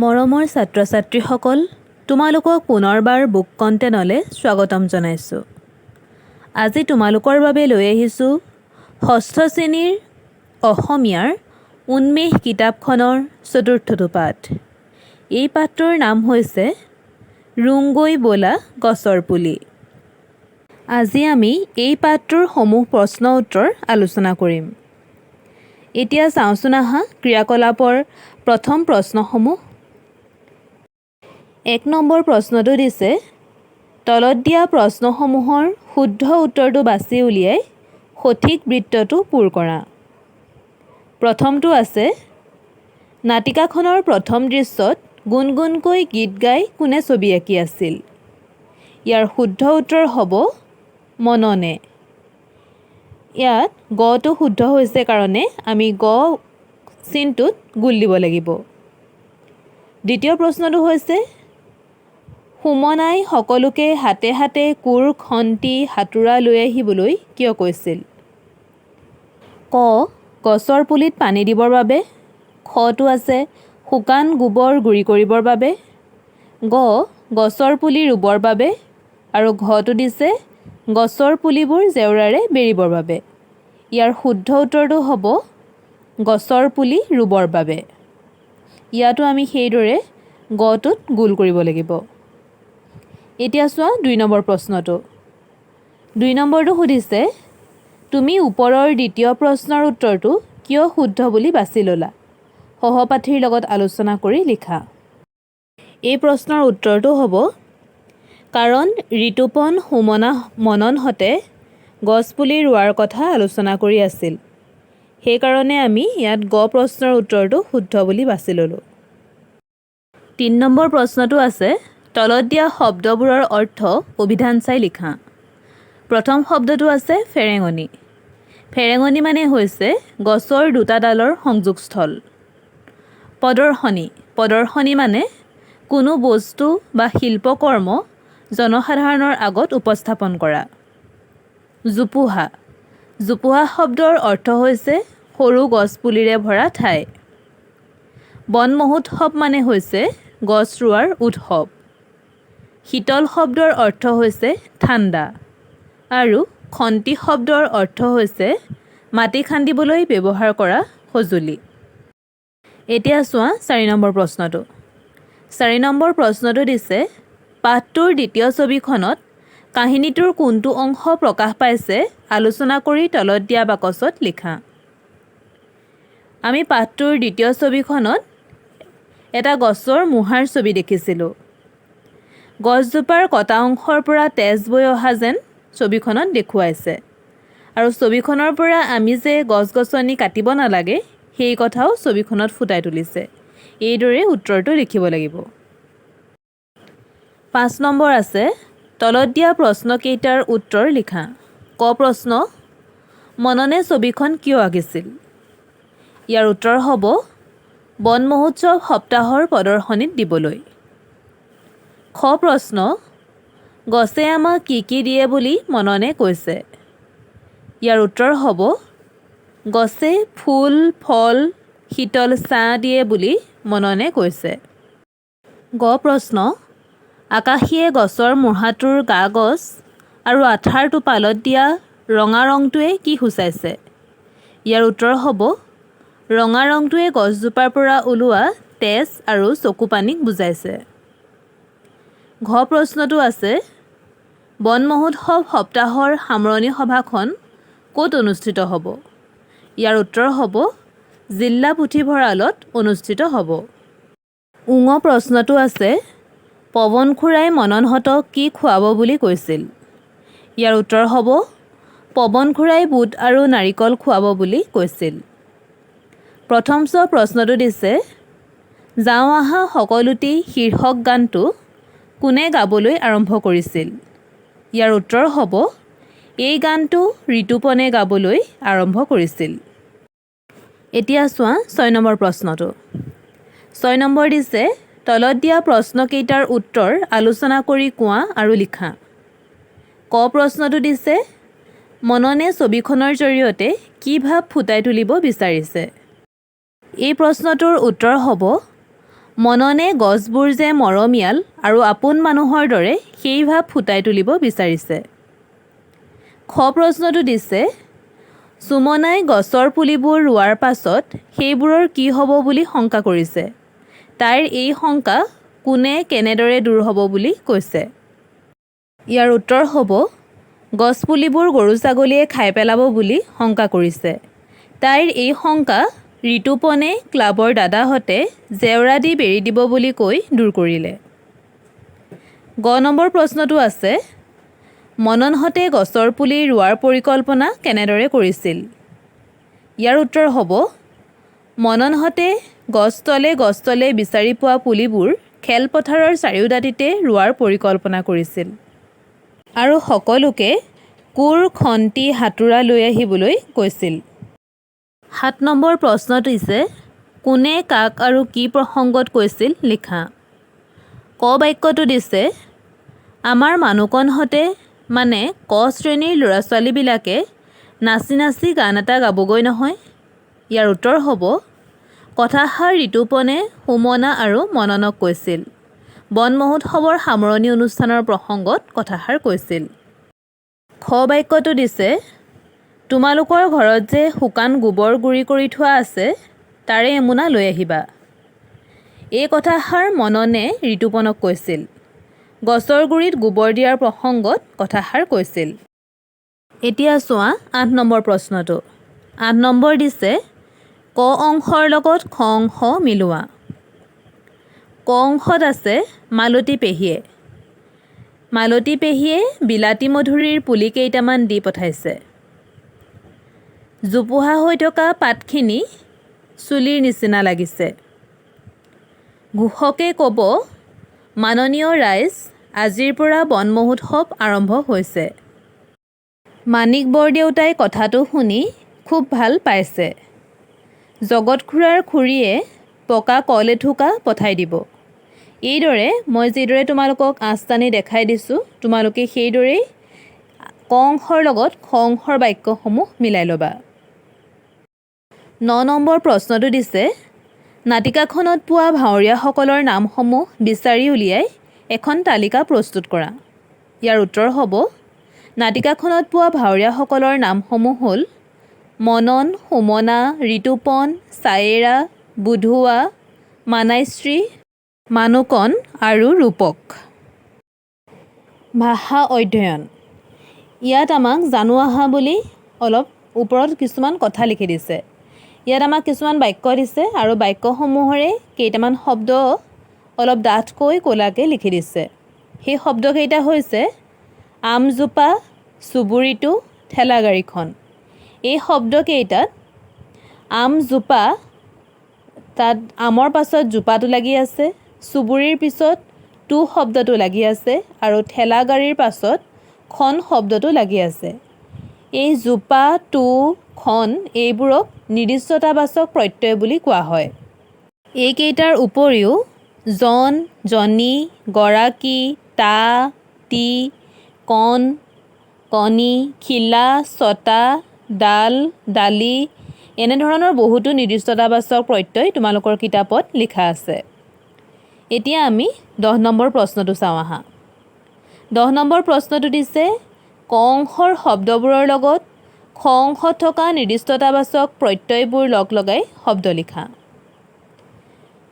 মৰমৰ ছাত্ৰ-ছাত্ৰীসকল, তোমালোকক পুনৰবাৰ বুক কণ্টেইনলৈ স্বাগতম জনাইছোঁ। আজি তোমালোকৰ বাবে লৈ আহিছোঁ ষষ্ঠ শ্ৰেণীৰ অসমীয়াৰ উন্মেষ কিতাপখনৰ চতুৰ্থটো পাঠ। এই পাঠটোৰ নাম হৈছে ৰুংগৈ বোলা গছৰ পুলি। আজি আমি এই পাঠটোৰ সমূহ প্ৰশ্ন উত্তৰ আলোচনা কৰিম। এতিয়া চাওঁচোন আহা ক্ৰিয়াকলাপৰ প্ৰথম প্ৰশ্নসমূহ। 1 নম্বৰ প্ৰশ্নটো দিছে, তলত দিয়া প্ৰশ্নসমূহৰ শুদ্ধ উত্তৰটো বাছি উলিয়াই সঠিক বৃত্তটো পূৰ কৰা। প্ৰথমটো আছে, নাটিকাখনৰ প্ৰথম দৃশ্যত গুণগুণকৈ গীত গাই কোনে ছবি আঁকি আছিল? ইয়াৰ শুদ্ধ উত্তৰ হ'ব মননে। ইয়াত গটো শুদ্ধ হৈছে কাৰণে আমি গ চিনটোত গোল দিব লাগিব। দ্বিতীয় প্ৰশ্নটো হৈছে, সুমনাই সকলোকে হাতে হাতে কোৰ, খন্তি, হাতোৰা লৈ আহিবলৈ কিয় কৈছিল? ক. গছৰ পুলিত পানী দিবৰ বাবে। খটো আছে শুকান গোবৰ গুৰি কৰিবৰ বাবে। গ. গছৰ পুলি ৰুবৰ বাবে। আৰু ঘটো দিছে গছৰ পুলিবোৰ জেওৰাৰে বেৰিবৰ বাবে। ইয়াৰ শুদ্ধ উত্তৰটো হ'ব গছৰ পুলি ৰুবৰ বাবে। ইয়াতো আমি সেইদৰে গটোত গোল কৰিব লাগিব। এতিয়া চোৱা 2 নম্বৰ প্ৰশ্নটো। 2 নম্বৰটো সুধিছে, তুমি ওপৰৰ দ্বিতীয় প্ৰশ্নৰ উত্তৰটো কিয় শুদ্ধ বুলি বাছি ল'লা? সহপাঠীৰ লগত আলোচনা কৰি লিখা। এই প্ৰশ্নৰ উত্তৰটো হ'ব, কাৰণ ঋতুপন, সুমনা, মননহঁতে গছপুলি ৰোৱাৰ কথা আলোচনা কৰি আছিল। সেইকাৰণে আমি ইয়াত গ প্ৰশ্নৰ উত্তৰটো শুদ্ধ বুলি বাছি ল'লোঁ। 3 নম্বৰ প্ৰশ্নটো আছে, তলত দিয়া শব্দবোৰৰ অৰ্থ অভিধান চাই লিখা। প্ৰথম শব্দটো আছে ফেৰেঙনি। ফেৰেঙনি মানে হৈছে গছৰ দুটা ডালৰ সংযোগস্থল। প্ৰদৰ্শনী। প্ৰদৰ্শনী মানে কোনো বস্তু বা শিল্পকৰ্ম জনসাধাৰণৰ আগত উপস্থাপন কৰা। জোপোহা। জোপোহা শব্দৰ অৰ্থ হৈছে সৰু গছপুলিৰে ভৰা ঠাই। বন মহোৎসৱ মানে হৈছে গছ ৰোৱাৰ উৎসৱ। শীতল শব্দৰ অৰ্থ হৈছে ঠাণ্ডা। আৰু খন্তি শব্দৰ অৰ্থ হৈছে মাটি খান্দিবলৈ ব্যৱহাৰ কৰা সঁজুলি। এতিয়া চোৱা 4 নম্বৰ প্ৰশ্নটো। 4 নম্বৰ প্ৰশ্নটো দিছে, পাঠটোৰ দ্বিতীয় ছবিখনত কাহিনীটোৰ কোনটো অংশ প্ৰকাশ পাইছে আলোচনা কৰি তলত দিয়া বাকচত লিখা। আমি পাঠটোৰ দ্বিতীয় ছবিখনত এটা গছৰ মুহাৰ ছবি দেখিছিলোঁ। গছজোপাৰ কটা অংশৰ পৰা তেজ বৈ অহা যেন ছবিখনত দেখুৱাইছে। আৰু ছবিখনৰ পৰা আমি যে গছ-গছনি কাটিব নালাগে সেই কথাও ছবিখনত ফুটাই তুলিছে। এইদৰে উত্তৰটো লিখিব লাগিব। 5 নম্বৰ আছে, তলত দিয়া প্ৰশ্নকেইটাৰ উত্তৰ লিখা। ক প্ৰশ্ন, মননে ছবিখন কিয় আঁকিছিল? ইয়াৰ উত্তৰ হ'ব বন মহোৎসৱ সপ্তাহৰ প্ৰদৰ্শনীত দিবলৈ। খ প্ৰশ্ন, গছে আমাক কি কি দিয়ে বুলি মননে কৈছে? ইয়াৰ উত্তৰ হ'ব গছে ফুল, ফল, শীতল ছাঁ দিয়ে বুলি মননে কৈছে। গ প্ৰশ্ন, আকাশীয়ে গছৰ মূঢ়াটোৰ গা-গছ আৰু আঠাৰ টোপালত দিয়া ৰঙা ৰংটোৱে কি সূচাইছে? ইয়াৰ উত্তৰ হ'ব ৰঙা ৰংটোৱে গছজোপাৰ পৰা ওলোৱা তেজ আৰু চকুপানীক বুজাইছে। ঘ প্ৰশ্নটো আছে, বন মহোৎসৱ সপ্তাহৰ সামৰণি সভাখন ক'ত অনুষ্ঠিত হ'ব? ইয়াৰ উত্তৰ হ'ব জিলা পুথিভঁৰালত অনুষ্ঠিত হ'ব। ঙ প্ৰশ্নটো আছে, পৱন খুৰাই মননহঁতক কি খুৱাব বুলি কৈছিল? ইয়াৰ উত্তৰ হ'ব পৱন খুৰাই বুট আৰু নাৰিকল খুৱাব বুলি কৈছিল। প্ৰথম চ প্ৰশ্নটো দিছে, যাওঁ আহা সকলোতেই শীৰ্ষক গানটো কোনে গাবলৈ আৰম্ভ কৰিছিল? ইয়াৰ উত্তৰ হ'ব এই গানটো ঋতুপনে গাবলৈ আৰম্ভ কৰিছিল। এতিয়া চোৱা 6 নম্বৰ প্ৰশ্নটো। 6 নম্বৰ দিছে, তলত দিয়া প্ৰশ্নকেইটাৰ উত্তৰ আলোচনা কৰি কোৱা আৰু লিখা। ক প্ৰশ্নটো দিছে, মননে ছবিখনৰ জৰিয়তে কি ভাৱ ফুটাই তুলিব বিচাৰিছে? এই প্ৰশ্নটোৰ উত্তৰ হ'ব মননে গছবোৰ যে মৰমীয়াল আৰু আপোন মানুহৰ দৰে সেই ভাৱ ফুটাই তুলিব বিচাৰিছে। খ প্ৰশ্নটো দিছে, সুমনাই গছৰ পুলিবোৰ ৰোৱাৰ পাছত সেইবোৰৰ কি হ'ব বুলি শংকা কৰিছে। তাইৰ এই শংকা কোনে কেনেদৰে দূৰ হ'ব বুলি কৈছে। ইয়াৰ উত্তৰ হ'ব, গছপুলিবোৰ গৰু ছাগলীয়ে খাই পেলাব বুলি শংকা কৰিছে। তাইৰ এই শংকা ঋতুপনে ক্লাবৰ দাদাহঁতে জেওৰা দি বেৰি দিব বুলি কৈ দূৰ কৰিলে। গ নম্বৰ প্ৰশ্নটো আছে, মননহঁতে গছৰ পুলি ৰোৱাৰ পৰিকল্পনা কেনেদৰে কৰিছিল। ইয়াৰ উত্তৰ হ'ব, মননহঁতে গছ তলে বিচাৰি পোৱা পুলিবোৰ খেলপথাৰৰ চাৰিওদাঁতিতে ৰোৱাৰ পৰিকল্পনা কৰিছিল আৰু সকলোকে কোৰ, খন্তি, হাতোৰা লৈ আহিবলৈ কৈছিল। ৭ নম্বৰ প্ৰশ্নটো দিছে, কোনে কাক আৰু কি প্ৰসংগত কৈছিল লিখা। ক বাক্যটো দিছে, আমাৰ মানুহকণহঁতে মানে ক শ্ৰেণীৰ ল'ৰা ছোৱালীবিলাকে নাচি নাচি গান এটা গাবগৈ নহয়। ইয়াৰ উত্তৰ হ'ব, কথাষাৰ ঋতুপনে সুমনা আৰু মননক কৈছিল। বন মহোৎসৱৰ সামৰণি অনুষ্ঠানৰ প্ৰসংগত কথাষাৰ কৈছিল। খ বাক্যটো দিছে, তোমালোকৰ ঘৰত যে শুকান গোবৰ গুৰি কৰি থোৱা আছে, তাৰে এমোনা লৈ আহিবা। এই কথাষাৰ মননে ঋতুপনক কৈছিল। গছৰ গুৰিত গোবৰ দিয়াৰ প্ৰসংগত কথাষাৰ কৈছিল। এতিয়া চোৱা ৮ নম্বৰ প্ৰশ্নটো। ৮ নম্বৰ দিছে, ক অংশৰ লগত খ অংশ মিলোৱা। ক অংশত আছে মালতী পেহীয়ে। মালতী পেহীয়ে বিলাতী মধুৰিৰ পুলি কেইটামান দি পঠাইছে। জোপোহা হৈ থকা পাতখিনি চুলিৰ নিচিনা লাগিছে। ঘোষকে ক'ব, মাননীয় ৰাইজ, আজিৰ পৰা বন মহোৎসৱ আৰম্ভ হৈছে। মাণিক বৰদেউতাই কথাটো শুনি খুব ভাল পাইছে। জগত খুৰাৰ খুৰীয়ে পকা কল এথোকা পঠাই দিব। এইদৰে মই যিদৰে তোমালোকক আঁচটানি দেখাই দিছোঁ, তোমালোকে সেইদৰেই ক অংশৰ লগত খ অংশৰ বাক্যসমূহ মিলাই ল'বা। ৯ নম্বৰ প্ৰশ্নটো দিছে, নাটিকাখনত পোৱা ভাৱৰীয়াসকলৰ নামসমূহ বিচাৰি উলিয়াই এখন তালিকা প্ৰস্তুত কৰা। ইয়াৰ উত্তৰ হ'ব, নাটিকাখনত পোৱা ভাৱৰীয়াসকলৰ নামসমূহ হ'ল মনন, সুমনা, ঋতুপন, ছায়েৰা, বুধুৱা, মানাইশ্ৰী, মানুকণ আৰু ৰূপক। ভাষা অধ্যয়ন। ইয়াত আমাক জানো আহা বুলি অলপ ওপৰত কিছুমান কথা লিখি দিছে। ইয়াত আমাক কিছুমান বাক্য দিছে আৰু বাক্যসমূহৰে কেইটামান শব্দ অলপ ডাঠকৈ ক'লাকৈ লিখি দিছে। সেই শব্দকেইটা হৈছে আমজোপা, চুবুৰীটো, ঠেলাগাড়ীখন। এই শব্দকেইটাত আমজোপা, তাত আমৰ পাছত জোপাটো লাগি আছে, চুবুৰীৰ পিছত টো শব্দটো লাগি আছে আৰু ঠেলাগাড়ীৰ পাছত খন শব্দটো লাগি আছে। এই জোপা, টো, খন এইবোৰক নিৰ্দিষ্টতাবাচক প্ৰত্যয় বুলি কোৱা হয়। এইকেইটাৰ উপৰিও জন, জনী, গৰাকী, তা, তি, কণ, কণী, খিলা, ছটা, ডাল, ডালি এনেধৰণৰ বহুতো নিৰ্দিষ্টতাবাচক প্ৰত্যয় তোমালোকৰ কিতাপত লিখা আছে। এতিয়া আমি ১০ নম্বৰ প্ৰশ্নটো চাওঁ আহা। ১০ নম্বৰ প্ৰশ্নটো দিছে, ক অংশৰ শব্দবোৰৰ লগত খ অংশত থকা নিৰ্দিষ্টতাবাচক প্ৰত্যয়বোৰ লগ লগাই শব্দ লিখা।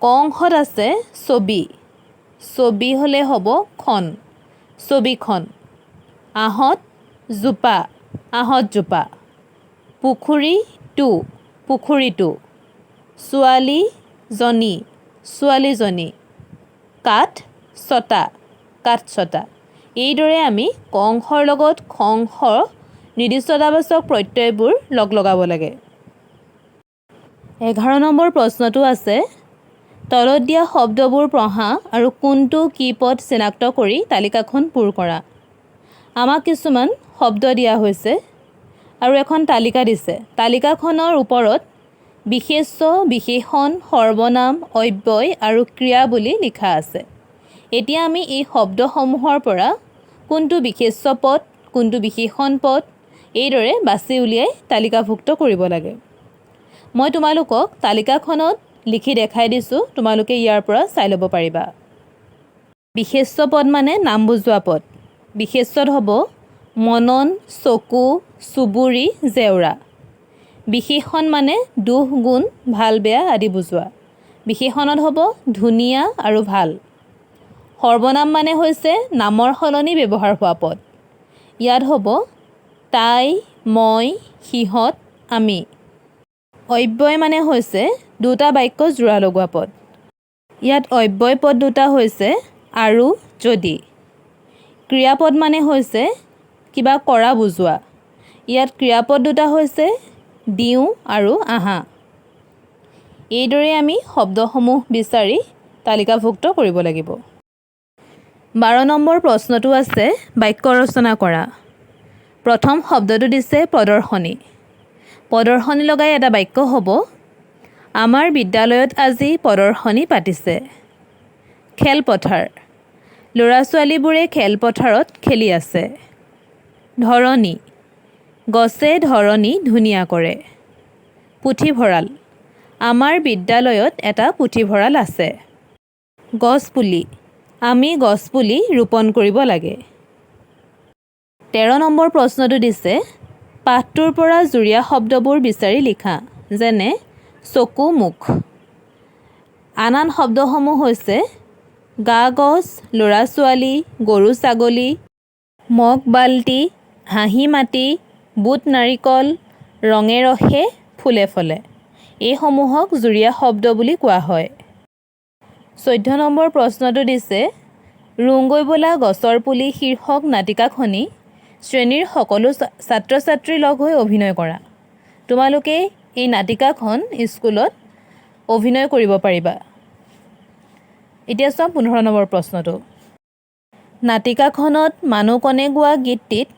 ক অংশত আছে ছবি। ছবি হ'লে হ'ব খন, ছবিখন। আহঁত জোপা, আহঁতজোপা। পুখুৰী, টো, পুখুৰীটো। ছোৱালী, জনী, ছোৱালীজনী। কাঠ, ছটা, কাঠছটা। এইদৰে আমি ক অংশৰ লগত খ অংশৰ নিৰ্দিষ্টতাবাচক প্ৰত্যয়বোৰ লগ লগাব লাগে। ১১ নম্বৰ প্ৰশ্নটো আছে, তলত দিয়া শব্দবোৰ পঢ়া আৰু কোনটো কি পদ চিনাক্ত কৰি তালিকাখন পূৰ কৰা। আমাক কিছুমান শব্দ দিয়া হৈছে আৰু এখন তালিকা দিছে। তালিকাখনৰ ওপৰত বিশেষ্য, বিশেষণ, সৰ্বনাম, অব্যয় আৰু ক্ৰিয়া বুলি লিখা আছে। এতিয়া আমি এই শব্দসমূহৰ পৰা কোনটো বিশেষ্য পদ, কোনটো বিশেষণ পদ এইদৰে বাছি উলিয়াই তালিকাভুক্ত কৰিব লাগে। মই তোমালোকক তালিকাখনত লিখি দেখাই দিছোঁ, তোমালোকে ইয়াৰ পৰা চাই ল'ব পাৰিবা। বিশেষ্য পদ মানে নাম বুজোৱা পদ। বিশেষ্যত হ'ব মনন, চকু, চুবুৰী, জেওৰা। বিশেষণ মানে দুখ, গুণ, ভাল বেয়া আদি বুজোৱা। বিশেষণত হ'ব ধুনীয়া আৰু ভাল। সৰ্বনাম মানে হৈছে নামৰ সলনি ব্যৱহাৰ হোৱা পদ। ইয়াত হ'ব তাই, মই, সিহঁত, আমি। অব্যয় মানে হৈছে দুটা বাক্য জোৰা লগোৱা পদ। ইয়াত অব্যয় পদ দুটা হৈছে আৰু, যদি। ক্ৰিয়াপদ মানে হৈছে কিবা কৰা বুজোৱা। ইয়াত ক্ৰিয়াপদ দুটা হৈছে দিওঁ আৰু আহা। এইদৰে আমি শব্দসমূহ বিচাৰি তালিকাভুক্ত কৰিব লাগিব। 12 নম্বৰ প্ৰশ্নটো আছে বাক্য ৰচনা কৰা। প্ৰথম শব্দটো দিছে প্ৰদৰ্শনী। প্ৰদৰ্শনী লগাই এটা বাক্য হ'ব আমাৰ বিদ্যালয়ত আজি প্ৰদৰ্শনী পাতিছে। খেলপথাৰ, ল'ৰা ছোৱালীবোৰে খেলপথাৰত খেলি আছে। ধৰণী, গছে ধৰণী ধুনীয়া কৰে। পুথিভঁৰাল, আমাৰ বিদ্যালয়ত এটা পুথিভঁৰাল আছে। গছপুলি, আমি গছপুলি ৰোপণ কৰিব লাগে। 13 নম্বৰ প্ৰশ্নটো দিছে পাঠটোৰ পৰা জুৰীয়া শব্দবোৰ বিচাৰি লিখা, যেনে চকু, মুখ। আন শব্দসমূহ হৈছে গা গছ, ল'ৰা ছোৱালী, গৰু ছাগলী, মগ বাল্টি, হাঁহি মাটি, বুট নাৰিকল, ৰঙে ৰসে, ফুলে ফলে। এইসমূহক জুৰীয়া শব্দ বুলি কোৱা হয়। 14 নম্বৰ প্ৰশ্নটো দিছে ৰুংগৈ বোলা গছৰ পুলি শীৰ্ষক নাটিকাখনি শ্ৰেণীৰ সকলো ছাত্ৰ ছাত্ৰী লগ হৈ অভিনয় কৰা। তোমালোকে এই নাটিকাখন স্কুলত অভিনয় কৰিব পাৰিবা। এতিয়া চাওঁ 15 নম্বৰ প্ৰশ্নটো। নাটিকাখনত মানুহকণে গোৱা গীতটিত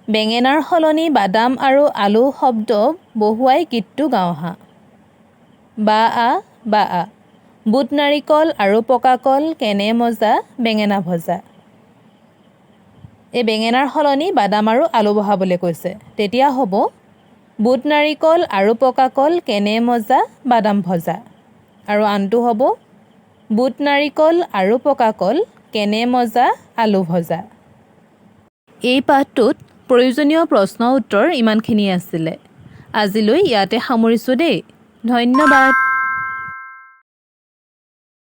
বেঙেনাৰ সলনি বাদাম আৰু আলু শব্দ বহুৱাই গীতটো গাওঁ আহা। বা আ, বা আ, বুট নাৰিকল আৰু পকা কল, কেনে মজা, বেঙেনা ভজা। এই বেঙেনাৰ সলনি বাদাম আৰু আলু বহাবলৈ কৈছে। তেতিয়া হ'ব বুট নাৰিকল আৰু পকা কল, কেনে মজা, বাদাম ভজা। আৰু আনটো হ'ব বুট নাৰিকল আৰু পকা কল, কেনে মজা, আলু ভজা। এই পাঠটোত প্ৰয়োজনীয় প্ৰশ্ন উত্তৰ ইমানখিনি আছিলে। আজিলৈ ইয়াতে সামৰিছোঁ দেই। ধন্যবাদ।